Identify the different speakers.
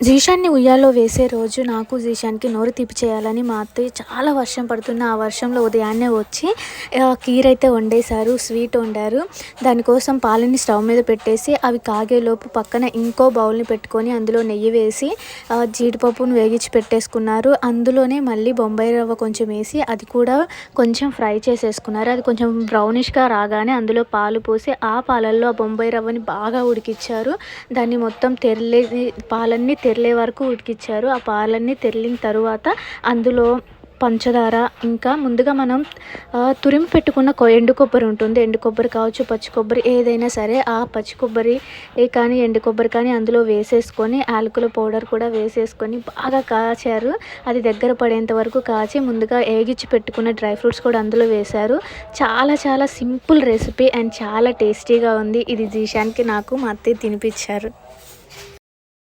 Speaker 1: జీషాన్ని ఉయ్యాలో వేసే రోజు నాకు జీషాన్‌కి నోరు తీపి చేయాలని మా అత్తయ్య చాలా వర్షం పడుతున్న ఆ వర్షంలో ఉదయాన్నే వచ్చి కీరైతే వండేశారు. స్వీట్ వండారు. దానికోసం పాలని స్టవ్ మీద పెట్టేసి అవి కాగేలోపు పక్కన ఇంకో బౌల్‌ని పెట్టుకొని అందులో నెయ్యి వేసి జీడిపప్పును వేగించి పెట్టేసుకున్నారు. అందులోనే మళ్ళీ బొంబాయి రవ్వ కొంచెం వేసి అది కూడా కొంచెం ఫ్రై చేసేసుకున్నారు. అది కొంచెం బ్రౌనిష్‌గా రాగానే అందులో పాలు పోసి ఆ పాలల్లో ఆ బొంబాయి రవ్వని బాగా ఉడికిచ్చారు. దాన్ని మొత్తం పాలన్నీ తెరలే వరకు ఉడికిచ్చారు. ఆ పాలన్నీ తెరిలిన తరువాత అందులో పంచదార, ఇంకా ముందుగా మనం తురిమి పెట్టుకున్న ఎండు కొబ్బరి ఉంటుంది. ఎండు కొబ్బరి కావచ్చు, పచ్చి కొబ్బరి ఏదైనా సరే ఆ పచ్చి కొబ్బరి కానీ, ఎండు కొబ్బరి కానీ అందులో వేసేసుకొని యాలకుల పౌడర్ కూడా వేసేసుకొని బాగా కాచారు. అది దగ్గర పడేంత వరకు కాచి ముందుగా ఏగిచ్చి పెట్టుకున్న డ్రై ఫ్రూట్స్ కూడా అందులో వేశారు. చాలా చాలా సింపుల్ రెసిపీ అండ్ చాలా టేస్టీగా ఉంది. ఇది జీషాన్‌కి నాకు మా అత్తయ్య తినిపిచ్చారు.